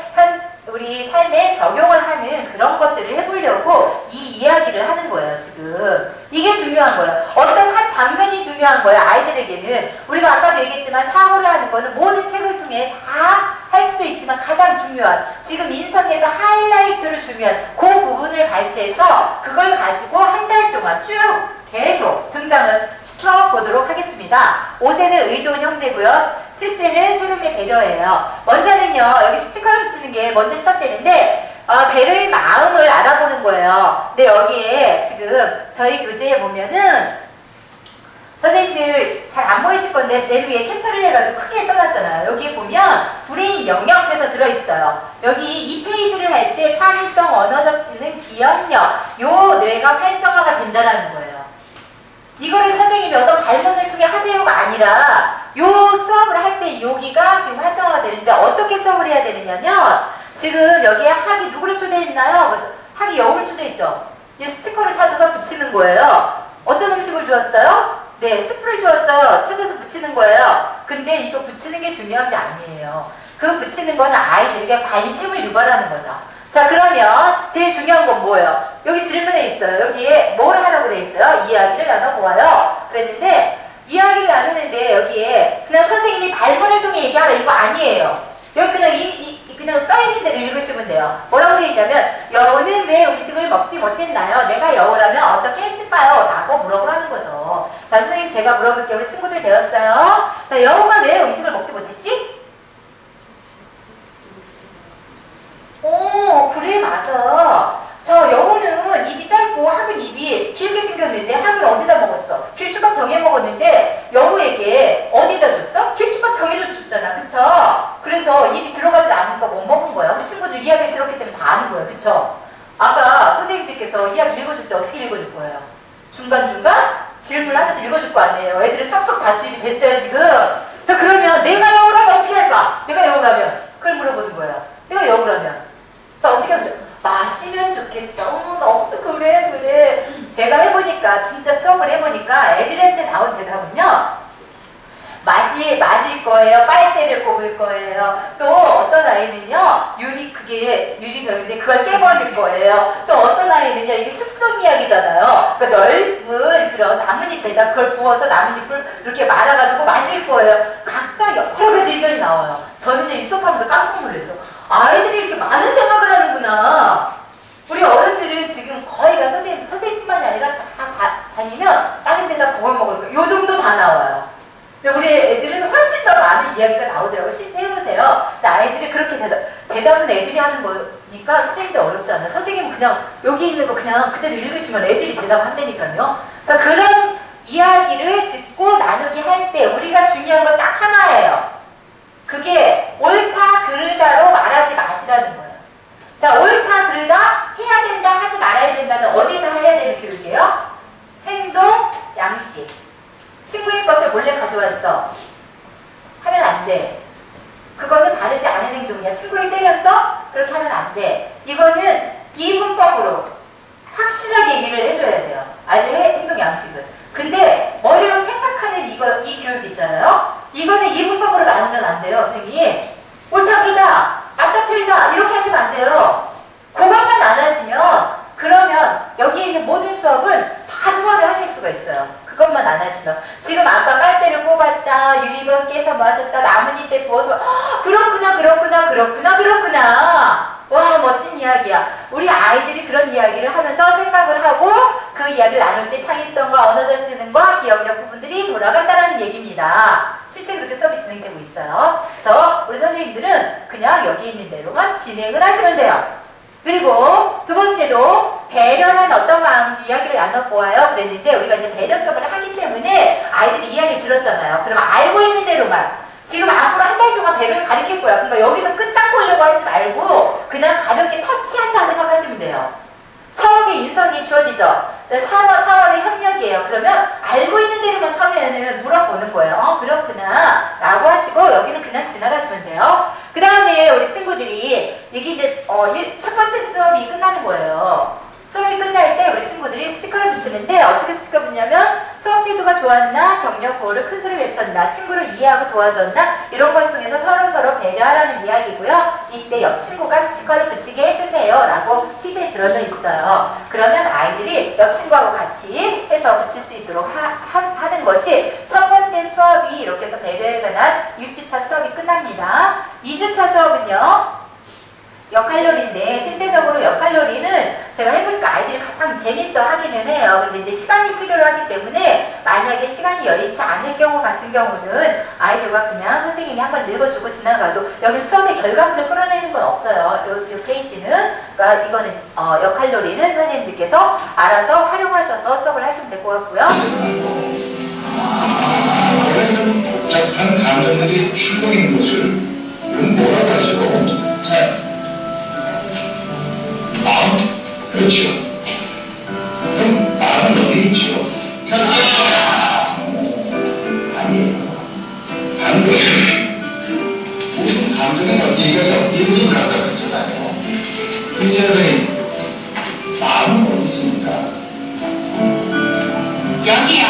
우리 삶에 적용을 하는 그런 것들을 해보려고 이 이야기를 하는 거예요, 지금. 이게 중요한 거예요. 어떤 한 장면이 중요한 거예요, 아이들에게는. 우리가 아까도 얘기했지만 사고를 하는 거는 모든 책을 통해 다 할 수도 있지만 가장 중요한, 지금 인성에서 하이라이트를 주면 그 부분을 발췌해서 그걸 가지고 한 달 동안 쭉 계속 등장을 시켜보도록 하겠습니다. 5세는 의좋은 형제고요. 7세는 세롬의 배려예요. 먼저는요, 여기 스티커를 붙이는 게 먼저 시작되는데, 배려의 마음을 알아보는 거예요. 근데 여기에 지금 저희 교재에 보면은 선생님들 잘 안 보이실 건데 맨 위에 캡처를 해가지고 크게 써놨잖아요. 여기 보면 브레인 영역에서 들어있어요. 여기 2페이지를 할 때 창의성, 언어적 지능, 기억력, 요 뇌가 활성화가 된다는 거예요. 이거를 선생님이 어떤 반론을 통해 하세요가 아니라 요 수업을 할 때 여기가 지금 활성화가 되는데 어떻게 수업을 해야 되느냐면 지금 여기에 학이 누구를 초대했나요? 그래서 학이 여우를 초대했죠. 이 스티커를 찾아서 붙이는 거예요. 어떤 음식을 주었어요? 네, 스프를 주었어요. 찾아서 붙이는 거예요. 근데 이거 붙이는 게 중요한 게 아니에요. 그 붙이는 거는 아이들에게 관심을 유발하는 거죠. 자, 그러면 제일 중요한 건 뭐예요? 여기 질문에 있어요. 여기에 뭘 하라고 그래 있어요? 이야기를 나눠보아요. 그랬는데 이야기를 나누는데 여기에 그냥 선생님이 발문을 통해 얘기하라 이거 아니에요. 여기 그냥 그냥 써있는 대로 읽으시면 돼요. 뭐라고 되어 있냐면 여우는 왜 음식을 먹지 못했나요? 내가 여우라면 어떻게 했을까요? 라고 물어보라는 거죠. 자, 선생님 제가 물어볼게요. 우리 친구들 되었어요? 자, 여우가 왜 음식을 먹지 못했지? 오, 그래, 맞아. 저 여우는 입이 짧고 학은 입이 길게 생겼는데 학은 어디다 먹었어? 길쭉한 병에 먹었는데 여우에게 어디다 줬어? 길쭉한 병에도 줬잖아. 그쵸? 그래서 입이 들어가지 않으니까 못 먹은 거야. 우리 친구들 이야기 들었기 때문에 다 아는 거예요. 그쵸? 아까 선생님들께서 이야기 읽어줄 때 어떻게 읽어줄 거예요? 중간중간 질문하면서 읽어줄 거 아니에요. 애들이 쏙쏙 다 주입이 됐어요, 지금. 자, 그러면 내가 여우라면 어떻게 할까? 내가 여우라면. 그걸 물어보는 거예요. 내가 여우라면. 자, 어떻게 하면 좋아? 마시면 좋겠어. 너무 그래. 제가 해보니까, 진짜 수업을 해보니까 애들한테 나온 대답은요. 마실 거예요. 빨대를 꼽을 거예요. 또 어떤 아이는요. 유리병인데 그걸 깨버릴 거예요. 또 어떤 아이는요. 이게 습성 이야기잖아요. 그러니까 넓은 그런 나뭇잎에다 그걸 부어서 나뭇잎을 이렇게 말아가지고 마실 거예요. 각자 여러 가지 의견이 나와요. 저는요. 이 수업하면서 깜짝 놀랐어요. 아이들이 이렇게 많은 생각을 하는구나. 우리 어른들은 지금 거의가 선생님뿐만이 아니라 다 다니면 다른 데다 그걸 먹을 거예요. 요 정도 다 나와요. 근데 우리 애들은 훨씬 더 많은 이야기가 나오더라고요. 실제 해보세요. 근데 아이들이 그렇게 대답은 애들이 하는 거니까 선생님도 어렵지 않아요. 선생님은 그냥 여기 있는 거 그냥 그대로 읽으시면 애들이 대답한다니까요. 자, 그런 이야기를 듣고 나누기 할 때 우리가 중요한 건 딱 하나예요. 그게 옳다 그르다로 말하지 마시라는 거예요. 자, 옳다 그르다 해야 된다 하지 말아야 된다는 어디다 해야 되는 교육이에요? 행동, 양식. 친구의 것을 몰래 가져왔어. 하면 안 돼. 그거는 바르지 않은 행동이야. 친구를 때렸어? 그렇게 하면 안 돼. 이거는 이분법으로 확실하게 얘기를 해줘야 돼요. 아이들의 행동 양식을. 근데 머리로 생각하는 이 교육 있잖아요. 이거는 이분법으로 나누면 안 돼요, 선생님. 옳다 그르다, 맞다 틀리다 이렇게 하시면 안 돼요. 그것만 안 하시면 그러면 여기 있는 모든 수업은 다 소화를 하실 수가 있어요. 그것만 안 하시면. 지금 아까 빨대를 뽑았다, 유리병 깨서 마셨다, 나뭇잎에 부어서 그렇구나. 와, 멋진 이야기야. 우리 아이들이 그런 이야기를 하면서 생각을 하고 그 이야기를 나눌 때 창의성과 언어적 재능과 기억력 부분들이 돌아간다는 얘기입니다. 실제 그렇게 수업이 진행되고 있어요. 그래서 우리 선생님들은 그냥 여기 있는 대로만 진행을 하시면 돼요. 그리고 두 번째도 배려란 어떤 마음인지 이야기를 나눠보아요. 그랬는데 우리가 이제 배려 수업을 하기 때문에 아이들이 이야기 들었잖아요. 그럼 알고 있는 대로만. 지금 앞으로 한 달 동안 배려를 가르칠 거야. 그러니까 여기서 끝장 보려고 하지 말고 그냥 가볍게 터치한다 생각하시면 돼요. 처음에 인성이 주어지죠. 4월의 협력이에요. 그러면 알고 있는 대로만 처음에는 물어보는 거예요. 그렇구나 라고 하시고 여기는 그냥 지나가시면 돼요. 그 다음에 우리 친구들이 여기 이제 첫 번째 수업이 끝나는 거예요. 수업이 끝날 때 우리 친구들이 스티커를 붙이는데 어떻게 스티커 붙냐면 수업 태도가 좋았나, 경력 보호를 큰 소리를 외쳤나, 친구를 이해하고 도와줬나 이런 걸 통해서 서로 배려하라는 이야기고요. 이때 옆 친구가 스티커를 붙이게 해주세요 라고 팁에 들어져 있어요. 그러면 아이들이 옆 친구하고 같이 해서 붙일 수 있도록 하는 것이 첫 번째 수업이 이렇게 해서 배려에 관한 1주차 수업이 끝납니다. 2주차 수업은요. 역할놀이인데 실제적으로 역할놀이는 제가 해보니까 아이들이 가장 재밌어 하기는 해요. 근데 이제 시간이 필요로 하기 때문에 만약에 시간이 여의치 않을 경우 같은 경우는 아이들과 그냥 선생님이 한번 읽어주고 지나가도 여기 수업의 결과물을 끌어내는 건 없어요. 요 케이스는. 그러니까 이거는 역할놀이는 선생님들께서 알아서 활용하셔서 수업을 하시면 될 것 같고요. 그래서 복잡한 감정들이 출동인 것을 뭐라고 하시고 마음? 그렇죠. 그럼 마음은 어디 있죠? 윤지현 선생님, 마음은 어디 있습니까? 여기요.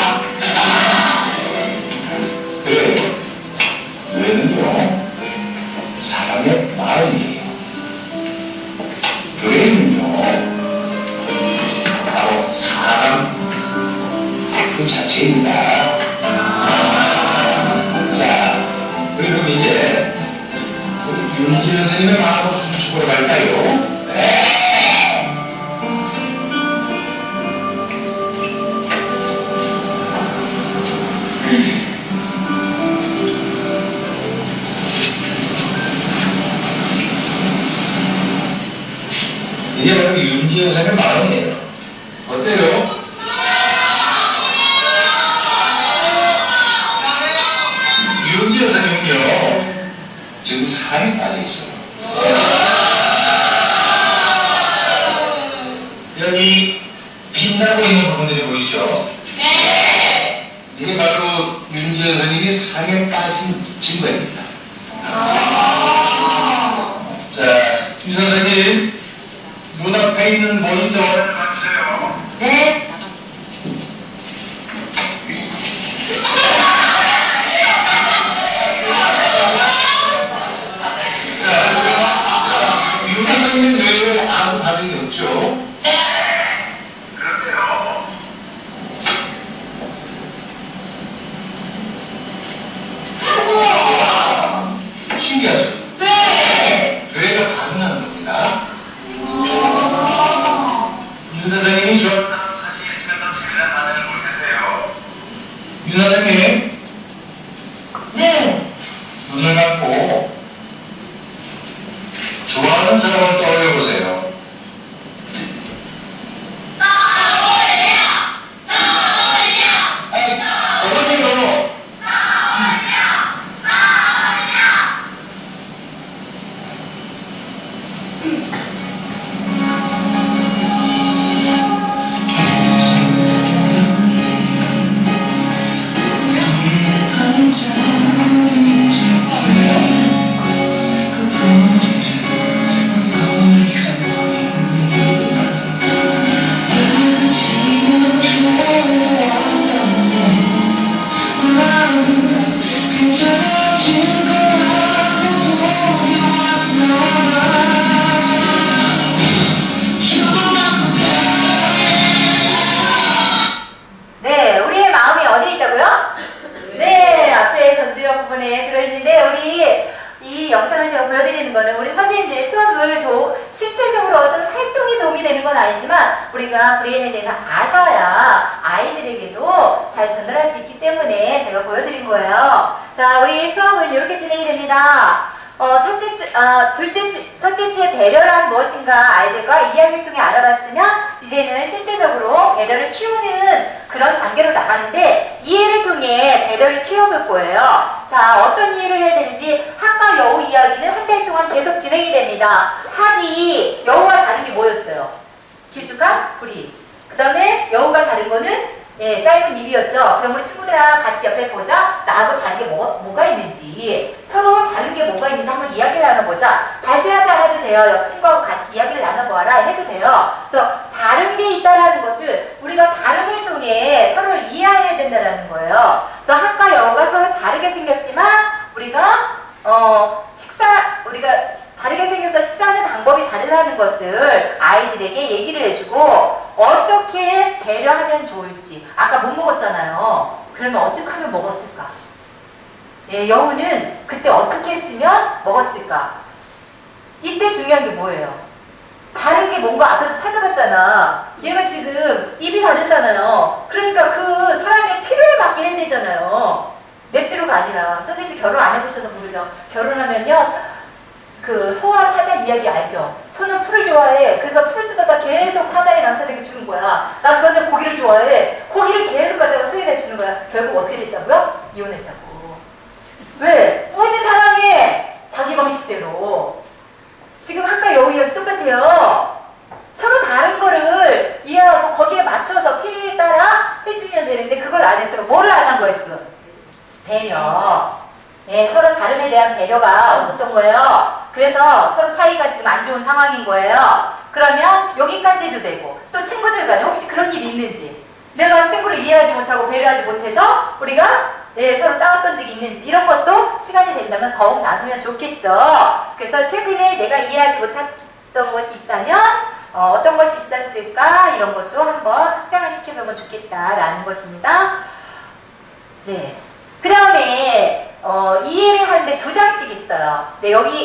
그래, 뇌는요, 사람의 마음이에요. 뇌는요, 바로 사람 그 자체입니다. 자, 그럼 이제 우리 윤지현 선생님의 마음을 훔쳐보러 갈까요? 네. 이게 바로 윤지현 선생님의 마음이에요. 어때요? 윤지현 선생님은요, 지금 사랑에 빠져 있어요. 여기 빛나고 있는 부분들이 보이죠? 네. 이게 바로 윤지현 선생님이 사랑에 빠진 증거입니다. 자, 유 선생님, 눈앞에 있는 모니터를 봐주세요. 네. 유 선생님 외에 아무 반응이 없죠? 그렇대요. 신기하죠? 네. 뇌가 반응하는 겁니다. 윤 선생님이 좋았다고 사시겠으면 더 재미난 반응을 볼 텐데요. 윤 선생님, 네. 눈을 감고 좋아하는 사람을 떠올려 보세요. 어머니요. 네, 우리의 마음이 어디에 있다고요? 네, 앞에 전두엽 부분에 들어있는데, 우리 이 영상을 제가 보여드리는 거는 우리 선생님들의 수업을 실제적으로 어떤 활동에 도움이 되는 건 아니지만, 우리가 브레인에 대해서 아셔야 아이들에게도 잘 전달할 수 있기 때문에 제가 보여드린 거예요. 자, 우리 수업은 이렇게 진행이 됩니다. 첫째 주에 배려란 무엇인가 아이들과 이야기 활동에 알아봤으면 이제는 실제적으로 배려를 키우는 그런 단계로 나가는데 이해를 통해 배려를 키워볼 거예요. 자, 어떤 이해를 해야 되는지 학과 여우 이야기는 한 달 동안 계속 진행이 됩니다. 학이 여우와 다른 게 뭐였어요? 길쭉한 부리. 그 다음에 여우가 다른 거는 짧은 입이었죠. 그럼 우리 친구들랑 같이 옆에 보자. 나하고 다른 게 뭐가 있는지, 서로 다른 게 뭐가 있는지 한번 이야기를 나눠보자. 발표하지 않아도 돼요. 옆 친구하고 같이 이야기를 나눠보아라 해도 돼요. 그래서 다른 게 있다라는 것을 우리가 다른 활동에 서로를 이해해야 된다는 거예요. 그래서 학과 여우가 서로 다르게 생겼지만 우리가 우리가 다르게 생겨서 식사하는 방법이 다르다는 것을 아이들에게 얘기를 해주고 어떻게 배려하면 좋을지. 아까 못 먹었잖아요. 그러면 어떻게 하면 먹었을까? 여우는 그때 어떻게 했으면 먹었을까? 이때 중요한 게 뭐예요? 다른 게 뭔가 앞에서 찾아봤잖아. 얘가 지금 입이 다르잖아요. 그러니까 그 사람의 필요에 맞게 해야 되잖아요. 내 필요가 아니라. 선생님도 결혼 안 해보셔서 모르죠. 결혼하면요, 그 소와 사자 이야기 알죠? 소는 풀을 좋아해. 그래서 풀 뜯어다 계속 사자의 남편에게 주는 거야. 남편은 고기를 좋아해. 고기를 계속 갖다가 소에다 주는 거야. 결국 어떻게 됐다고요? 이혼했다고. 왜? 오지 사랑해. 자기 방식대로. 지금 학과 여우 이야기 똑같아요. 서로 다른 거를 이해하고 거기에 맞춰서 필요에 따라 해주면 되는데 그걸 안 해서 뭐를 안 한 거예요 지금? 배려. 서로 다름에 대한 배려가 없었던 거예요. 그래서 서로 사이가 지금 안 좋은 상황인 거예요. 그러면 여기까지 해도 되고, 또 친구들 간에 혹시 그런 일이 있는지, 내가 친구를 이해하지 못하고 배려하지 못해서 우리가 서로 싸웠던 적이 있는지, 이런 것도 시간이 된다면 더욱 나누면 좋겠죠. 그래서 최근에 내가 이해하지 못했던 것이 있다면 어떤 것이 있었을까, 이런 것도 한번 확장을 시켜보면 좋겠다라는 것입니다. 네. 그 다음에 이해를 하는데 2장씩 있어요. 네, 여기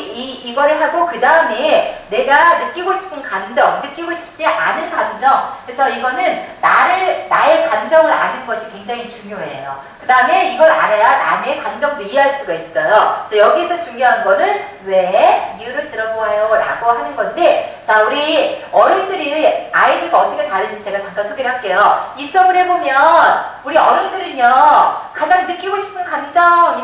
이거를 하고 그 다음에 내가 느끼고 싶은 감정, 느끼고 싶지 않은 감정. 그래서 이거는 나의 감정을 아는 것이 굉장히 중요해요. 그 다음에 이걸 알아야 남의 감정도 이해할 수가 있어요. 그래서 여기서 중요한 거는 왜, 이유를 들어보아요 라고 하는 건데, 자, 우리 어른들이 아이들과 어떻게 다른지 제가 잠깐 소개를 할게요. 이 수업을 해보면 우리 어른들은요, 가장 느끼고 싶은 감정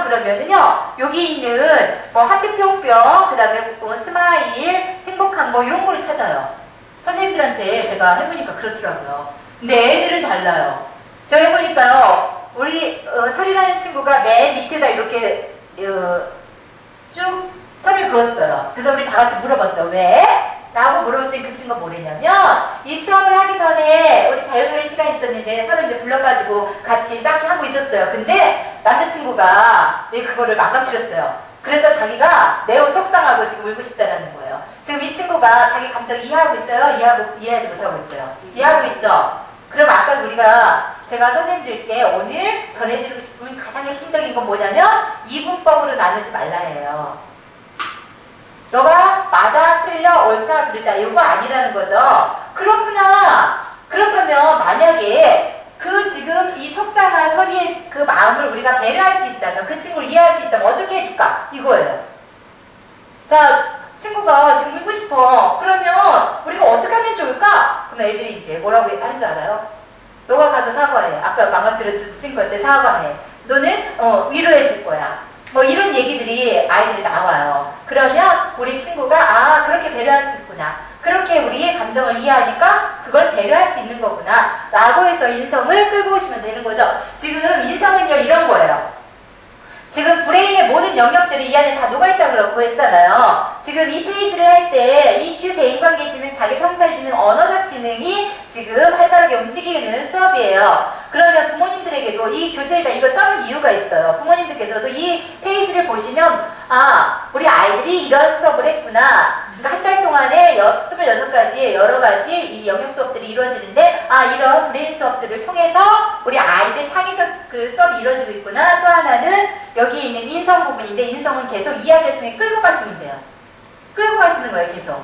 그러면은요, 여기 있는 뭐 하트 뿅뿅, 그 다음에 스마일, 행복한 거 이런 거를 찾아요. 선생님들한테 제가 해보니까 그렇더라고요. 근데 애들은 달라요. 제가 해보니까요, 우리 설이라는 친구가 맨 밑에다 이렇게 쭉 선을 그었어요. 그래서 우리 다 같이 물어봤어요. 왜? 라고 물어볼 때 그 친구가 뭐랬냐면, 이 수업을 하기 전에 우리 자유노래 시간 있었는데 서로 이제 불러가지고 같이 쌓기 하고 있었어요. 근데 남자친구가 그거를 망가뜨렸어요. 그래서 자기가 매우 속상하고 지금 울고 싶다라는 거예요. 지금 이 친구가 자기 감정 이해하고 있어요? 이해하지 못하고 있어요? 이해하고 있죠? 그럼 아까 제가 선생님들께 오늘 전해드리고 싶은 가장 핵심적인 건 뭐냐면, 이분법으로 나누지 말라 해요. 너가 맞아, 틀려, 옳다, 그르다 이거 아니라는 거죠. 그렇구나. 그렇다면 만약에 지금 이 속상한 설이의 그 마음을 우리가 배려할 수 있다면, 그 친구를 이해할 수 있다면 어떻게 해줄까? 이거예요. 자, 친구가 지금 울고 싶어. 그러면 우리가 어떻게 하면 좋을까? 그럼 애들이 이제 뭐라고 하는 줄 알아요? 너가 가서 사과해. 아까 망가뜨렸던 친구한테 사과해. 너는 위로해 줄 거야. 뭐 이런 얘기들이 아이들이 나와요. 그러면 우리 친구가 그렇게 배려할 수 있구나. 그렇게 우리의 감정을 이해하니까 그걸 배려할 수 있는 거구나. 라고 해서 인성을 끌고 오시면 되는 거죠. 지금 인성은요, 이런 거예요. 지금 브레인의 모든 영역들이 이 안에 다 녹아있다고 했잖아요. 지금 이 페이지를 할 때 EQ, 대인관계지능, 자기성찰지능, 언어적 지능이 지금 활발하게 움직이는 수업이에요. 그러면 부모님들에게도 이 교재에다 이걸 써놓은 이유가 있어요. 부모님들께서도 이 페이지를 보시면 우리 아이들이 이런 수업을 했구나. 그러니까 한 달 동안에 26가지의 여러 가지 이 영역 수업들이 이루어지는데 이런 브레인 수업들을 통해서 우리 아이들 창의적 그 수업이 이루어지고 있구나. 또 하나는 여기 있는 인성 부분인데, 인성은 계속 이야기를 통해 끌고 가시면 돼요. 끌고 가시는 거예요, 계속.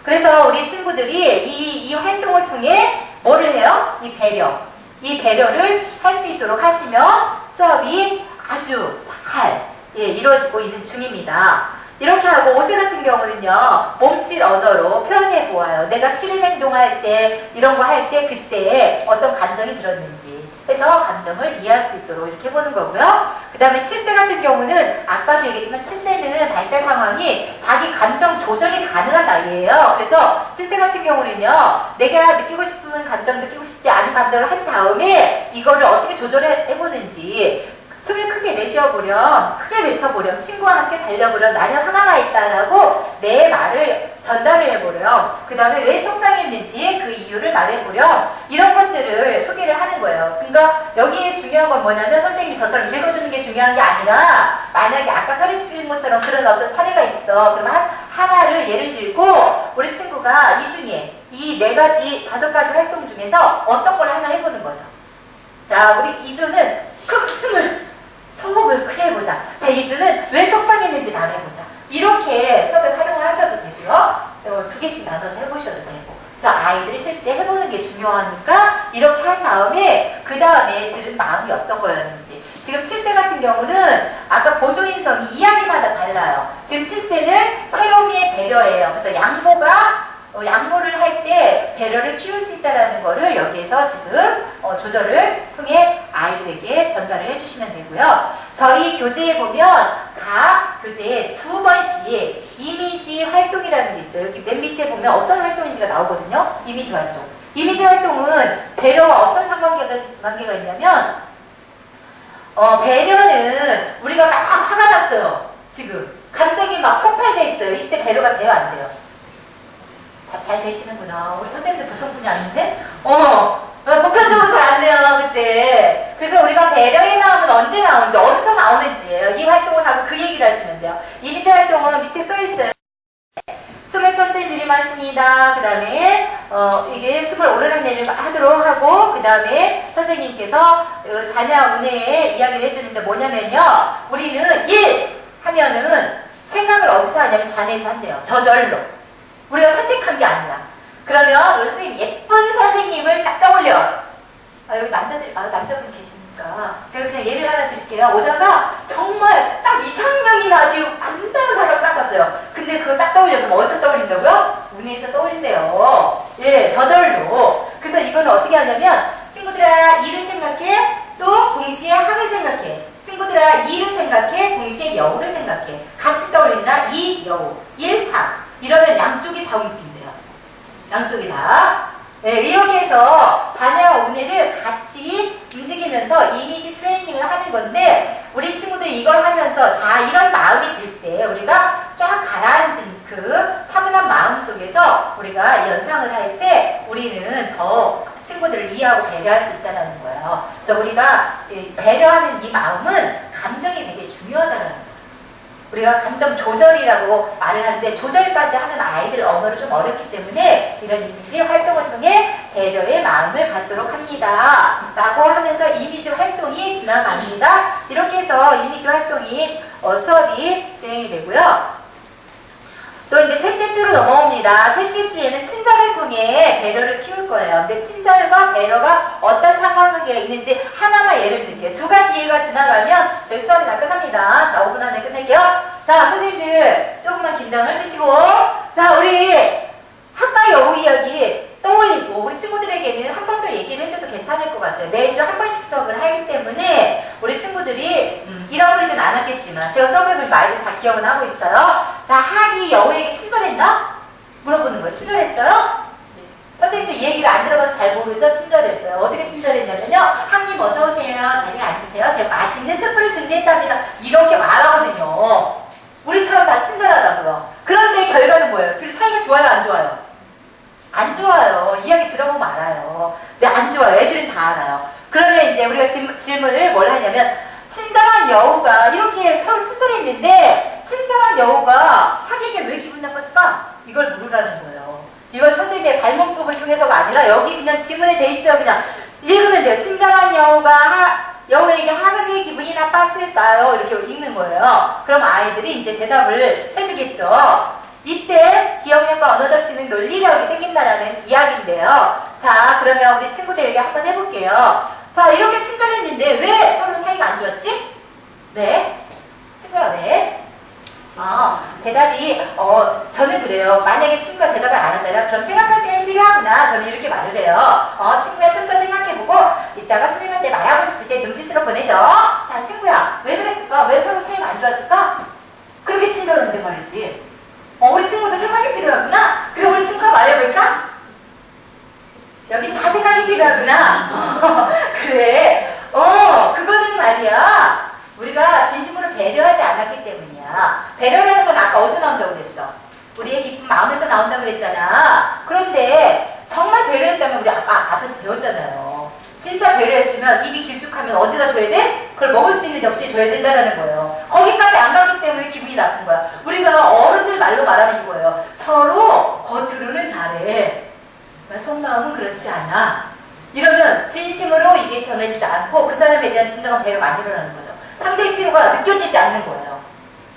그래서 우리 친구들이 이 활동을 통해 뭐를 해요? 이 배려를 할 수 있도록 하시면 수업이 아주 잘 이루어지고 있는 중입니다. 이렇게 하고 옷에 같은 경우는요, 몸짓 언어로 표현해 보아요. 내가 싫은 행동할 때, 이런 거 할 때 그때 어떤 감정이 들었는지 해서 감정을 이해할 수 있도록 이렇게 해보는 거고요. 그 다음에 7세 같은 경우는 아까도 얘기했지만 7세는 발달 상황이 자기 감정 조절이 가능한 나이예요. 그래서 7세 같은 경우는요, 내가 느끼고 싶은 감정, 느끼고 싶지 않은 감정을 한 다음에 이거를 어떻게 조절해보는지, 숨을 크게 내쉬어보렴, 크게 외쳐보렴, 친구와 함께 달려보렴, 나는 화가 있다라고 내 말을 전달을 해보렴, 그 다음에 왜 속상했는지 그 이유를 말해보렴, 이런 것들을 소개를 하는 거예요. 그러니까 여기에 중요한 건 뭐냐면, 선생님이 저처럼 읽어주는 게 중요한 게 아니라, 만약에 아까 서리치는 것처럼 그런 어떤 사례가 있어. 그러면 하나를 예를 들고 우리 친구가 이 중에 이 4가지, 5가지 활동 중에서 어떤 걸 하나 해보는 거죠. 자, 우리 이주는 소음을 크게 해보자. 자, 이주는 왜 속상했는지 말해보자. 이렇게 수업에 활용을 하셔도 되고요. 2개씩 나눠서 해보셔도 되고. 그래서 아이들이 실제 해보는 게 중요하니까 이렇게 한 다음에 그 다음에 들은 마음이 어떤 거였는지. 지금 7세 같은 경우는 아까 보조인성이 이야기마다 달라요. 지금 7세는 새로미의 배려예요. 그래서 양보를 할 때 배려를 키울 수 있다는 거를 여기에서 지금 조절을 통해 아이들에게 전달을 해주시면 되고요. 저희 교재에 보면 각 교재에 2번씩 이미지 활동이라는 게 있어요. 여기 맨 밑에 보면 어떤 활동인지가 나오거든요. 이미지 활동. 이미지 활동은 배려와 어떤 상관계가 있냐면, 배려는 우리가 막 화가 났어요. 지금 감정이 막 폭발돼 있어요. 이때 배려가 돼요, 안 돼요? 다 잘 되시는구나. 우리 선생님들 보통 분이 아닌데? 보편적으로 잘 안 돼요, 그때. 그래서 우리가 배려의 마음은 언제 나오는지, 어디서 나오는지예요. 이 활동을 하고 그 얘기를 하시면 돼요. 이미지 활동은 밑에 써 있어요. 숨을 천천히 들이마십니다. 그 다음에 이게 숨을 오르락 내리락 하도록 하고, 그 다음에 선생님께서 자녀 운해에 이야기를 해주는데 뭐냐면요, 우리는 1 하면은 생각을 어디서 하냐면 좌뇌에서 한대요. 저절로. 우리가 선택한 게 아니라. 그러면 우리 선생님 예쁜 선생님을 딱 떠올려. 여기 남자분 계시니까 제가 그냥 예를 하나 드릴게요. 오다가 정말 딱 이상형이 아주 안다는 사람을 딱 봤어요. 근데 그거 딱 떠올려. 그럼 어디서 떠올린다고요? 운에서 떠올린대요. 예, 저절로. 그래서 이거는 어떻게 하냐면, 친구들아, 이를 생각해. 또 동시에 학을 생각해. 친구들아, 이를 생각해. 동시에 여우를 생각해. 같이 떠올린다. 이, 여우. 일, 학. 이러면 양쪽이 다 움직인대요. 양쪽이 다. 네, 이렇게 해서 자녀와 운해를 같이 움직이면서 이미지 트레이닝을 하는 건데, 우리 친구들이 이걸 하면서 자, 이런 마음이 들 때 우리가 쫙 가라앉은 그 차분한 마음 속에서 우리가 연상을 할 때 우리는 더 친구들을 이해하고 배려할 수 있다는 거예요. 그래서 우리가 배려하는 이 마음은 감정이 되게 중요하다는 거예요. 우리가 감정 조절이라고 말을 하는데, 조절까지 하면 아이들 언어를 좀 어렵기 때문에 이런 이미지 활동을 통해 배려의 마음을 갖도록 합니다. 라고 하면서 이미지 활동이 지나갑니다. 이렇게 해서 이미지 활동이 수업이 진행이 되고요. 또 이제 셋째 주로 넘어옵니다. 셋째 주에는 친절을 통해 배려를 키울 거예요. 근데 친절과 배려가 어떤 상관관계가 있는지 하나만 예를 들게요. 2가지 예가 지나가면 저희 수업이 다 끝납니다. 자, 5분 안에 끝낼게요. 자, 선생님들 조금만 긴장을 푸시고, 자, 우리 학과 여우 이야기 떠올리고, 우리 친구들에게는 한 번 더 얘기를 해줘도 괜찮을 것 같아요. 매주 한 번씩 수업을 하기 때문에 우리 친구들이 잃어버리진 않았겠지만, 제가 수업해 보니까 아이들 다 기억은 하고 있어요. 자, 학이 여우에게 친절했나? 물어보는 거예요. 친절했어요? 네. 선생님들 이 얘기를 안 들어봐서 잘 모르죠? 친절했어요. 어떻게 친절했냐면요, 학님 어서오세요. 자리에 앉으세요. 제가 맛있는 스프를 준비했답니다. 이렇게 말하거든요. 우리처럼 다 친절하다고요. 그런데 결과는 뭐예요? 둘이 사이가 좋아요, 안 좋아요? 안 좋아요. 이야기 들어보면 알아요. 왜 안 좋아요? 애들은 다 알아요. 그러면 이제 우리가 질문을 뭘 하냐면, 친절한 여우가 이렇게 서로 친절했는데 친절한 여우가 학에게 왜 기분 나빴을까? 이걸 물으라는 거예요. 이걸 선생님의 발목 부분 통해서가 아니라 여기 그냥 지문에 돼 있어요. 그냥 읽으면 돼요. 친절한 여우가 여우에게 학에게 기분이 나빴을까요? 이렇게 읽는 거예요. 그럼 아이들이 이제 대답을 해주겠죠. 이때 기억력과 언어적 지능 논리력이 생긴다라는 이야기인데요. 자, 그러면 우리 친구들에게 한번 해볼게요. 자, 이렇게 친절했는데 왜 서로 사이가 안 좋았지? 왜? 친구야, 왜? 대답이, 저는 그래요. 만약에 친구가 대답을 안 하잖아요. 그럼 생각할 시간이 필요하구나. 저는 이렇게 말을 해요. 친구야, 좀 더 생각해보고, 이따가 선생님한테 말하고 싶을 때 눈빛으로 보내죠. 자, 친구야, 왜 그랬을까? 왜 서로 사이가 안 좋았을까? 그렇게 친절한데 말이지. 우리 친구도 생각이 필요하구나. 그럼 우리 친구가 말해볼까? 여기 다 생각이 필요하구나. 그래. 그거는 말이야. 우리가 진심으로 배려하지 않았기 때문이야. 배려라는 건 아까 어디서 나온다고 그랬어? 우리의 깊은 마음에서 나온다고 그랬잖아. 그런데 정말 배려했다면 우리 아까 앞에서 배웠잖아요. 진짜 배려했으면 입이 길쭉하면 어디다 줘야 돼? 그걸 먹을 수 있는 접시에 줘야 된다는 거예요. 거기까지 안 가기 때문에 기분이 나쁜 거야. 우리가 어른들 말로 말하면 이거예요. 서로 겉으로는 잘해. 속마음은 그렇지 않아. 이러면 진심으로 이게 전해지지 않고 그 사람에 대한 진정한 배려가 안 일어나는 거죠. 상대의 필요가 느껴지지 않는 거예요.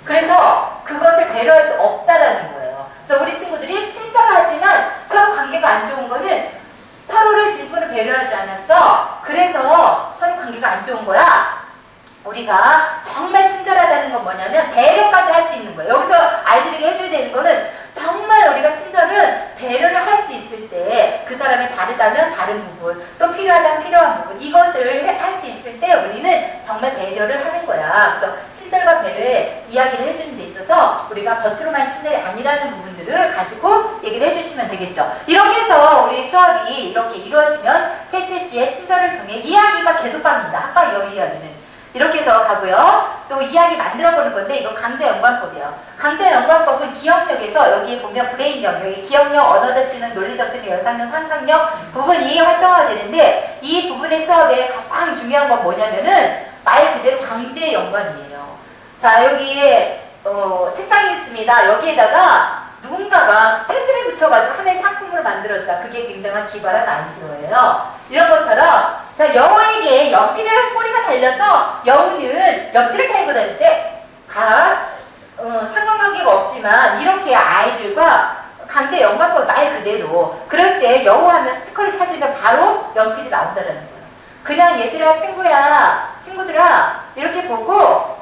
그래서 그것을 배려할 수 없다라는 거예요. 그래서 우리 친구들이 친절하지만 서로 관계가 안 좋은 거는 서로를 진심으로 배려하지 않았어. 그래서 서로 관계가 안 좋은 거야. 우리가 정말 친절하다는 건 뭐냐면 배려까지 할 수 있는 거예요. 여기서 아이들에게 해줘야 되는 거는 정말 우리가 친절은 배려를 할 수 있을 때 그 사람이 다르다면 다른 부분, 또 필요하다면 필요한 부분, 이것을 할 수 있을 때 우리는 정말 배려를 하는 거야. 그래서 친절과 배려의 이야기를 해주는 데 있어서 우리가 겉으로만 친절이 아니라는 부분들을 가지고 얘기를 해주시면 되겠죠. 이렇게 해서 우리 수업이 이렇게 이루어지면 셋째 주에 친절을 통해 이야기가 계속 갑니다. 아까 여우 이야기는. 이렇게 해서 가고요. 또 이야기 만들어보는 건데 이거 강제연관법이에요. 강제연관법은 기억력에서 여기에 보면 브레인력, 여기 기억력, 언어적 기능, 논리적 기능, 연상력, 상상력 부분이 활성화되는데 이 부분의 수업에 가장 중요한 건 뭐냐면은 말 그대로 강제연관이에요. 자, 여기에 책상이 있습니다. 여기에다가 누군가가 스탠드를 붙여가지고 하나의 상품으로 만들었다. 그게 굉장한 기발한 아이디어예요. 이런 것처럼 자, 여우에게 연필에 꼬리가 달려서 여우는 연필을 달고 다닐 때 상관관계가 없지만 이렇게 아이들과 강제 연관법 말 그대로 그럴 때 여우 하면 스티커를 찾으면 바로 연필이 나온다는 거예요. 그냥 얘들아 친구들아 이렇게 보고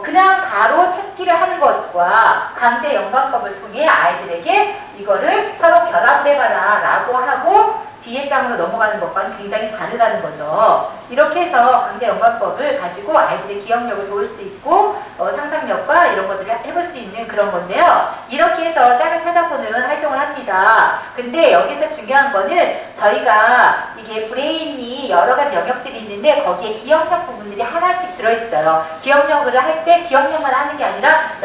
그냥 바로 찾기를 하는 것과 강제 연관법을 통해 아이들에게 이거를 서로 결합해봐라 라고 하고 뒤에 장으로 넘어가는 것과는 굉장히 다르다는 거죠. 이렇게 해서 강제 연관법을 가지고 아이들의 기억력을 도울 수 있고 상상력과 이런 것들을 해볼 수 있는 그런 건데요. 이렇게 해서 짝을 찾아보는 활동을 합니다. 근데 여기서 중요한 거는 저희가 이게 브레인이 여러 가지 영역들이 있는데 거기에 기억력 부분들이 하나씩 들어있어요. 기억력을 할 때 기억력만 하는 게 아니라